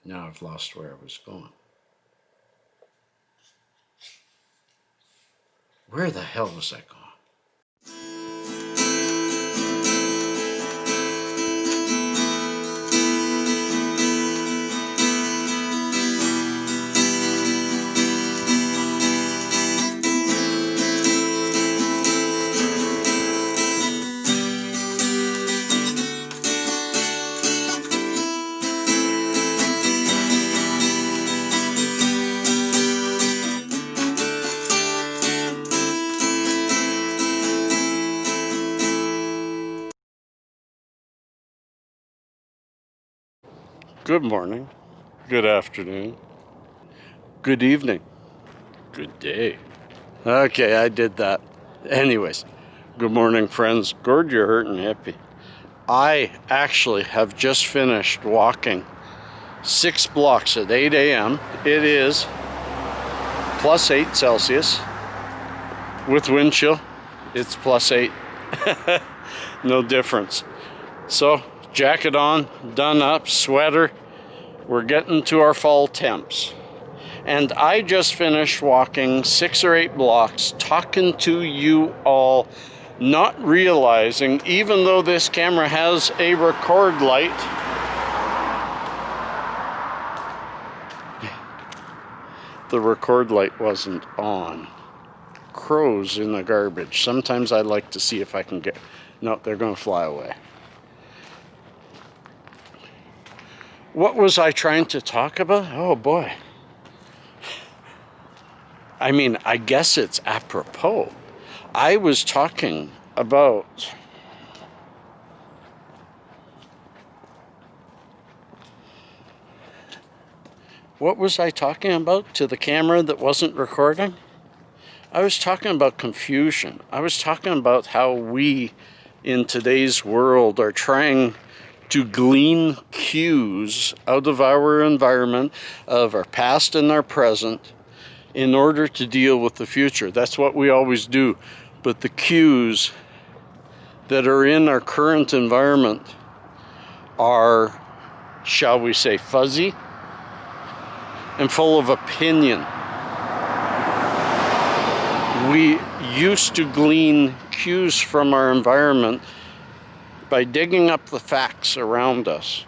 Now I've lost where I was going. Where the hell was I going? Good morning, good afternoon, good evening, good day. Okay, I did that. Anyways, good morning, friends. Gord, you're hurting happy. I actually have just finished walking 6 blocks at 8 a.m. It is +8 Celsius. With wind chill, it's +8. No difference. So, jacket on, done up, sweater. We're getting to our fall temps. And I just finished walking 6 or 8 blocks, talking to you all, not realizing, even though this camera has a record light, the record light wasn't on. Crows in the garbage. Sometimes I like to see if I can get... No, they're going to fly away. What was I trying to talk about? Oh boy. I mean, I guess it's apropos. I was talking about what was I talking about to the camera that wasn't recording? I was talking about confusion. I was talking about how we in today's world are trying to glean cues out of our environment, of our past and our present, in order to deal with the future. That's what we always do. But the cues that are in our current environment are, shall we say, fuzzy and full of opinion. We used to glean cues from our environment by digging up the facts around us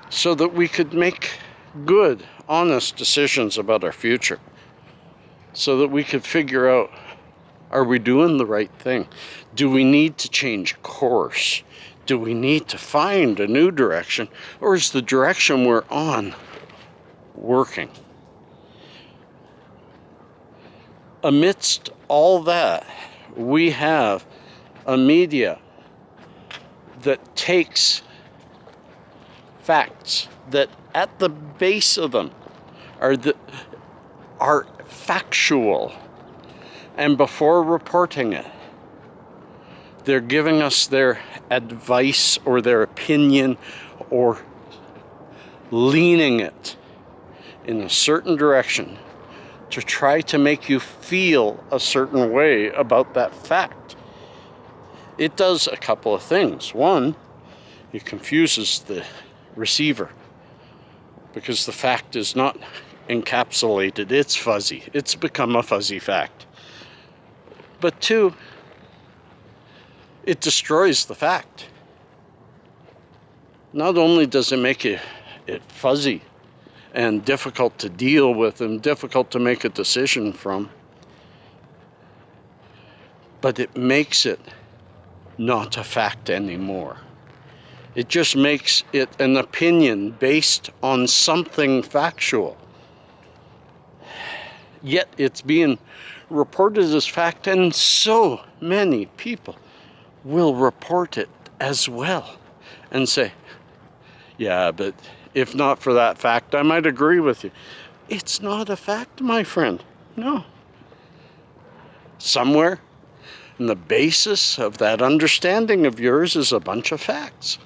so that we could make good, honest decisions about our future. So that we could figure out, are we doing the right thing? Do we need to change course? Do we need to find a new direction? Or is the direction we're on working? Amidst all that, we have a media that takes facts that at the base of them are factual, and before reporting it, they're giving us their advice or their opinion or leaning it in a certain direction to try to make you feel a certain way about that fact. It does a couple of things. One, it confuses the receiver because the fact is not encapsulated, it's fuzzy. It's become a fuzzy fact. But two, it destroys the fact. Not only does it make it fuzzy and difficult to deal with and difficult to make a decision from, but it makes it not a fact anymore. It just makes it an opinion based on something factual. Yet it's being reported as fact, and so many people will report it as well and say, yeah, but if not for that fact, I might agree with you. It's not a fact, my friend. No. Somewhere in the basis of that understanding of yours is a bunch of facts.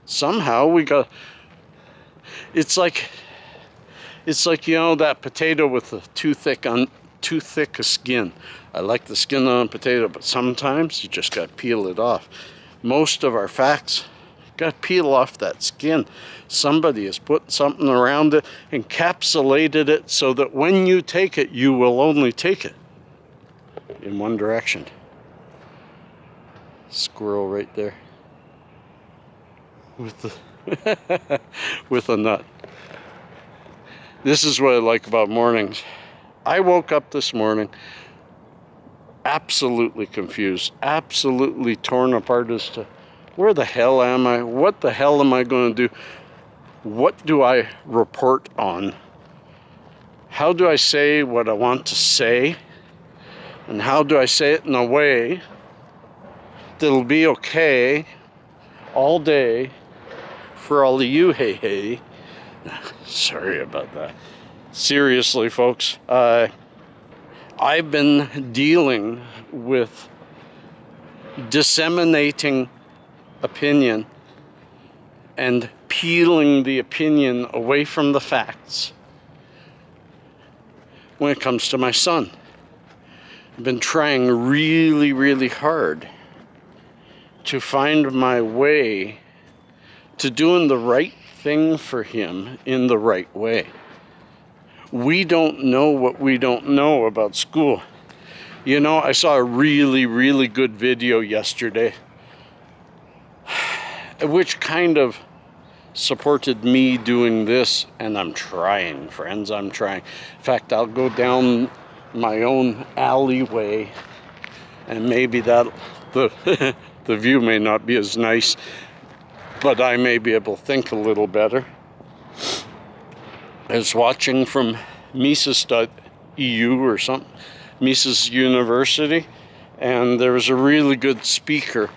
Somehow we got... It's like, you know, that potato with the too thick a skin. I like the skin on a potato, but sometimes you just got to peel it off. Most of our facts Got to peel off that skin. Somebody has put something around it, encapsulated it so that when you take it, you will only take it in one direction. Squirrel right there with the with a nut. This is what I like about mornings. I woke up this morning absolutely confused, absolutely torn apart as to where the hell am I? What the hell am I going to do? What do I report on? How do I say what I want to say? And how do I say it in a way that'll be okay all day for all of you, hey. Sorry about that. Seriously, folks, I've been dealing with disseminating opinion and peeling the opinion away from the facts when it comes to my son. I've been trying really, really hard to find my way to doing the right thing for him in the right way. We don't know what we don't know about school. You know, I saw a really, really good video yesterday which kind of supported me doing this, and I'm trying, friends, I'm trying. In fact, I'll go down my own alleyway, and maybe that the the view may not be as nice, but I may be able to think a little better. I was watching from Mises.eu or something, Mises University, and there was a really good speaker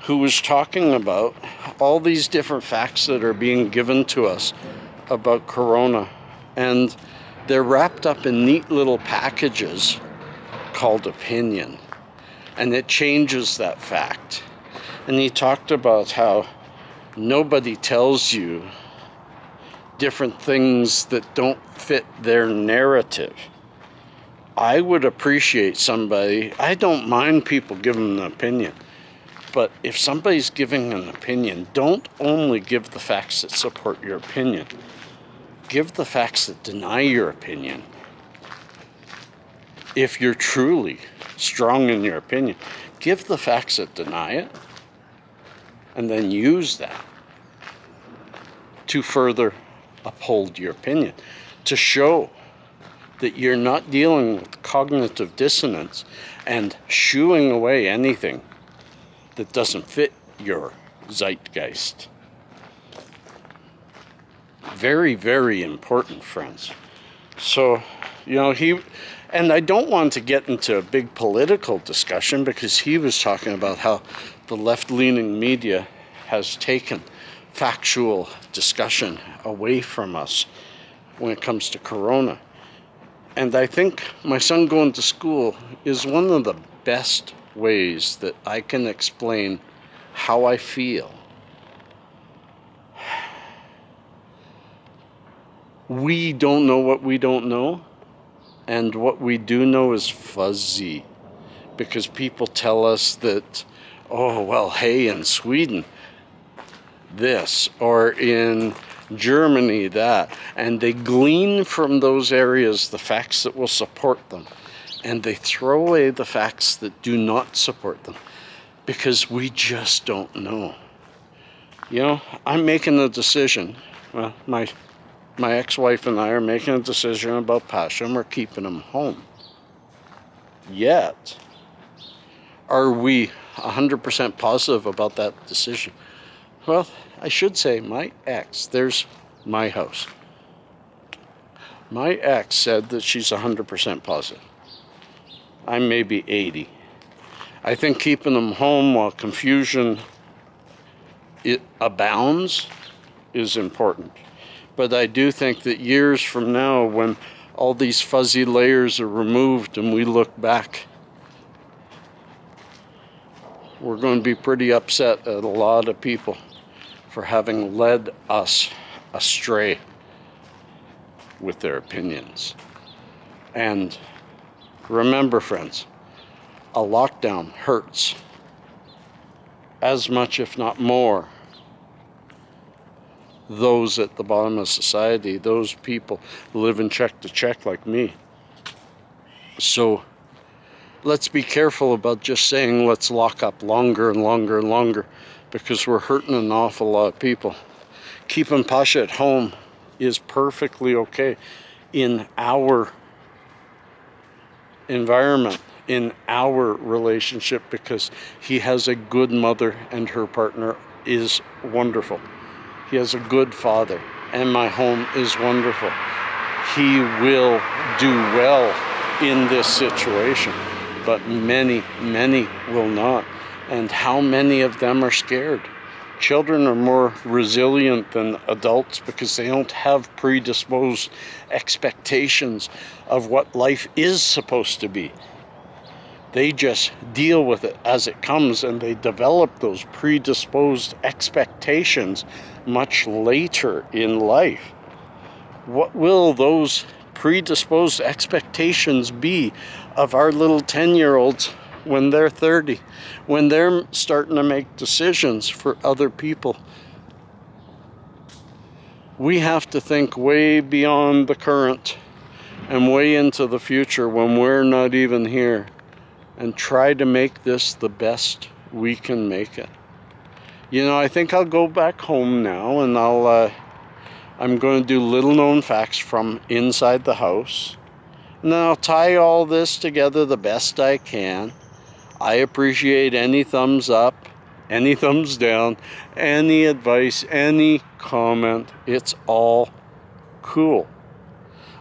who was talking about all these different facts that are being given to us about corona, and they're wrapped up in neat little packages called opinion, and it changes that fact. And he talked about how nobody tells you different things that don't fit their narrative. I would appreciate somebody, I don't mind people giving an opinion, but if somebody's giving an opinion, don't only give the facts that support your opinion. Give the facts that deny your opinion. If you're truly strong in your opinion, give the facts that deny it, and then use that to further uphold your opinion, to show that you're not dealing with cognitive dissonance and shooing away anything that doesn't fit your zeitgeist. Very, very important, friends. So, you know, and I don't want to get into a big political discussion, because he was talking about how the left-leaning media has taken factual discussion away from us when it comes to corona. And I think my son going to school is one of the best ways that I can explain how I feel. We don't know what we don't know, and what we do know is fuzzy, because people tell us that, oh, well, hey, in Sweden, this, or in Germany, that, and they glean from those areas the facts that will support them, and they throw away the facts that do not support them, because we just don't know. You know, I'm making a decision. Well, my ex-wife and I are making a decision about Pasha, and we're keeping him home. Yet, are we 100% positive about that decision? Well, I should say my ex, there's my house. My ex said that she's 100% positive. I may be 80. I think keeping them home while confusion abounds is important. But I do think that years from now, when all these fuzzy layers are removed and we look back, we're going to be pretty upset at a lot of people for having led us astray with their opinions. And remember, friends, a lockdown hurts as much, if not more, those at the bottom of society, those people living check to check like me. So let's be careful about just saying let's lock up longer and longer and longer, because we're hurting an awful lot of people. Keeping Pasha at home is perfectly okay in our environment, in our relationship, because he has a good mother and her partner is wonderful. He has a good father and my home is wonderful. He will do well in this situation, but many, many will not. And how many of them are scared? Children are more resilient than adults because they don't have predisposed expectations of what life is supposed to be. They just deal with it as it comes, and they develop those predisposed expectations much later in life. What will those predisposed expectations be of our little 10-year-olds when they're 30, when they're starting to make decisions for other people? We have to think way beyond the current and way into the future when we're not even here, and try to make this the best we can make it. You know, I think I'll go back home now, and I'm going to do little known facts from inside the house. And then I'll tie all this together the best I can. I appreciate any thumbs up, any thumbs down, any advice, any comment. It's all cool.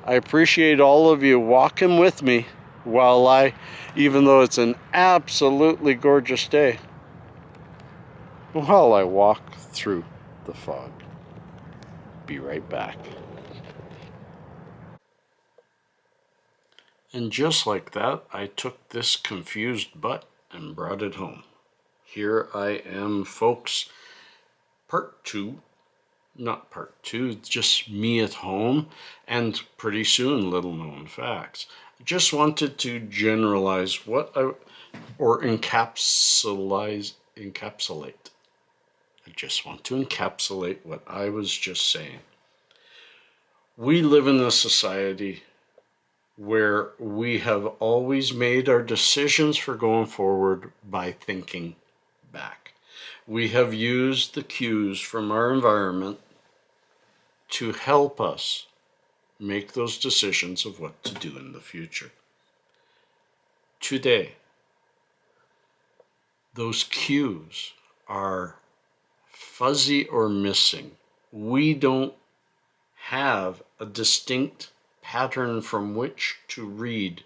I appreciate all of you walking with me while even though it's an absolutely gorgeous day, while I walk through the fog. Be right back. And just like that, I took this confused butt and brought it home. Here I am, folks. Part two. Not part two, just me at home, and pretty soon little known facts. I just wanted to generalize or encapsulate. I just want to encapsulate what I was just saying. We live in a society where we have always made our decisions for going forward by thinking back. We have used the cues from our environment to help us make those decisions of what to do in the future. Today, those cues are fuzzy or missing. We don't have a distinct pattern from which to read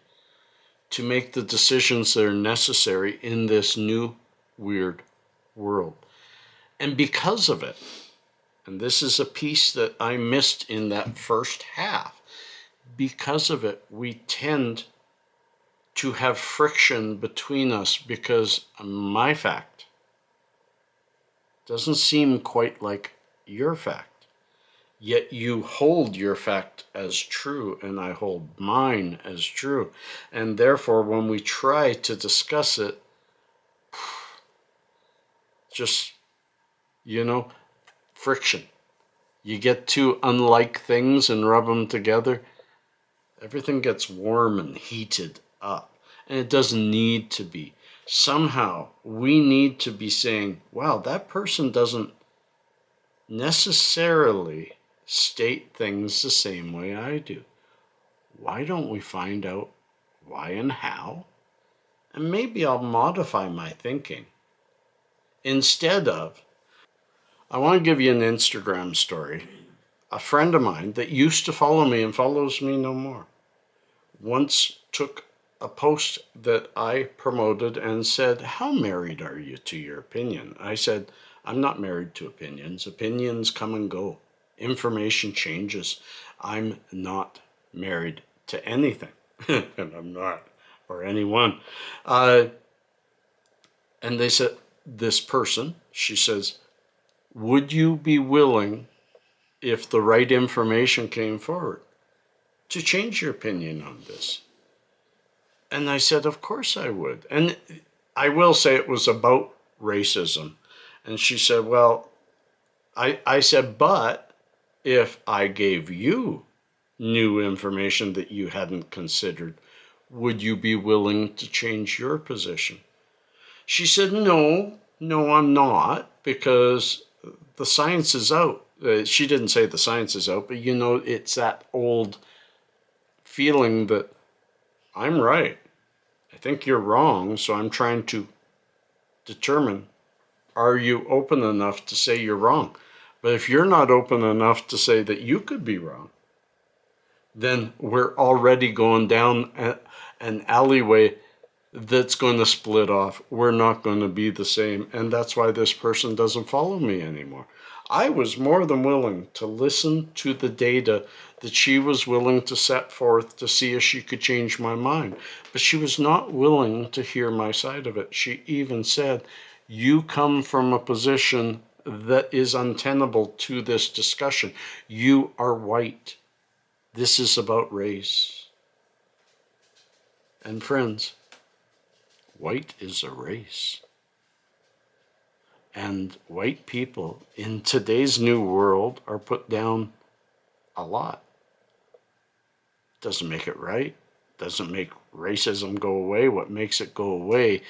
to make the decisions that are necessary in this new weird world. And because of it, and this is a piece that I missed in that first half, because of it, we tend to have friction between us because my fact doesn't seem quite like your fact. Yet you hold your fact as true and I hold mine as true. And therefore, when we try to discuss it, just, friction. You get two unlike things and rub them together, everything gets warm and heated up. And it doesn't need to be. Somehow, we need to be saying, wow, that person doesn't necessarily state things the same way I do. Why don't we find out why and how? And maybe I'll modify my thinking. Instead of, I want to give you an Instagram story. A friend of mine that used to follow me and follows me no more once took a post that I promoted and said, how married are you to your opinion? I said, I'm not married to opinions. Opinions come and go. Information changes. I'm not married to anything. And I'm not, or anyone. And they said, this person, she says, would you be willing, if the right information came forward, to change your opinion on this? And I said, of course I would. And I will say it was about racism. And she said, well, I said, but if I gave you new information that you hadn't considered, would you be willing to change your position? She said, no, I'm not, because the science is out. She didn't say the science is out, but it's that old feeling that I'm right. I think you're wrong, so I'm trying to determine, are you open enough to say you're wrong? But if you're not open enough to say that you could be wrong, then we're already going down an alleyway that's going to split off. We're not going to be the same. And that's why this person doesn't follow me anymore. I was more than willing to listen to the data that she was willing to set forth to see if she could change my mind. But she was not willing to hear my side of it. She even said, you come from a position that is untenable to this discussion. You are white. This is about race. And friends, white is a race. And white people in today's new world are put down a lot. Doesn't make it right. Doesn't make racism go away. What makes it go away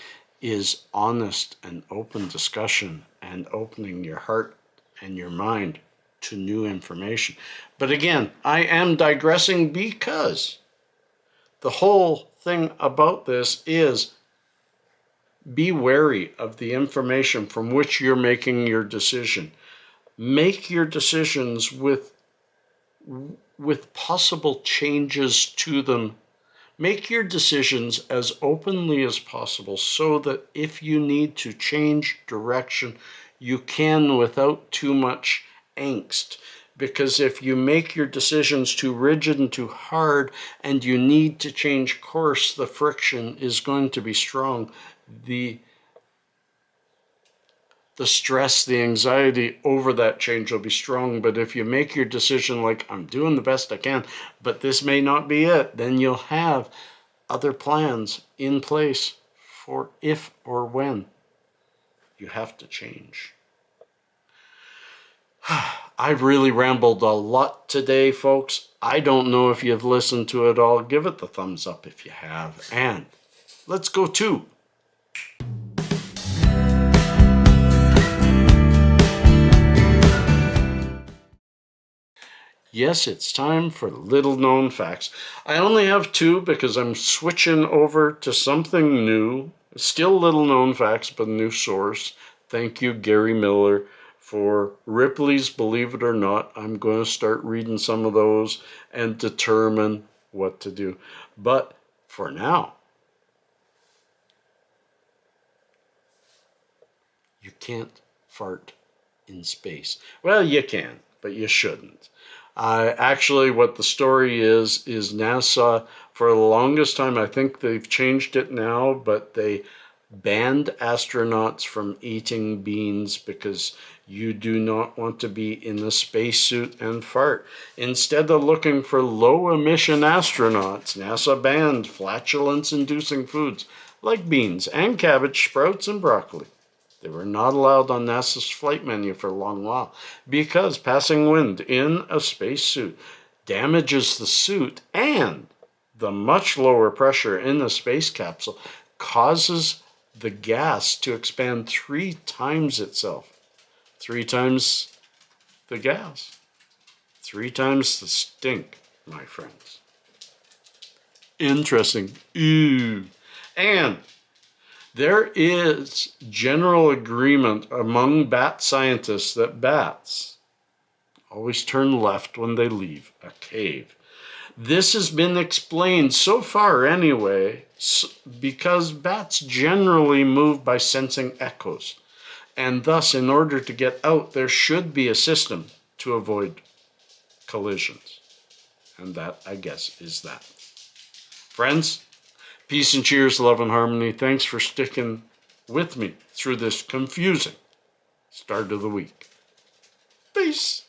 is honest and open discussion and opening your heart and your mind to new information. But again, I am digressing because the whole thing about this is be wary of the information from which you're making your decision. Make your decisions with possible changes to them. Make your decisions as openly as possible so that if you need to change direction, you can without too much angst. Because if you make your decisions too rigid and too hard and you need to change course, the friction is going to be strong. The stress, the anxiety over that change will be strong. But if you make your decision like, I'm doing the best I can, but this may not be it, then you'll have other plans in place for if or when you have to change. I've really rambled a lot today, folks. I don't know if you've listened to it all. Give it the thumbs up if you have. And let's go to yes, it's time for little known facts. I only have two because I'm switching over to something new. Still little known facts, but a new source. Thank you, Gary Miller, for Ripley's Believe It or Not. I'm going to start reading some of those and determine what to do. But for now, you can't fart in space. Well, you can, but you shouldn't. Actually, what the story is NASA, for the longest time, I think they've changed it now, but they banned astronauts from eating beans because you do not want to be in a spacesuit and fart. Instead of looking for low-emission astronauts, NASA banned flatulence-inducing foods like beans and cabbage, sprouts, and broccoli. They were not allowed on NASA's flight menu for a long while because passing wind in a spacesuit damages the suit, and the much lower pressure in the space capsule causes the gas to expand 3 times itself. 3 times the gas. 3 times the stink, my friends. Interesting. Ooh. And there is general agreement among bat scientists that bats always turn left when they leave a cave. This has been explained so far anyway, because bats generally move by sensing echoes. And thus, in order to get out, there should be a system to avoid collisions. And that, I guess, is that. Friends, peace and cheers, love and harmony. Thanks for sticking with me through this confusing start of the week. Peace.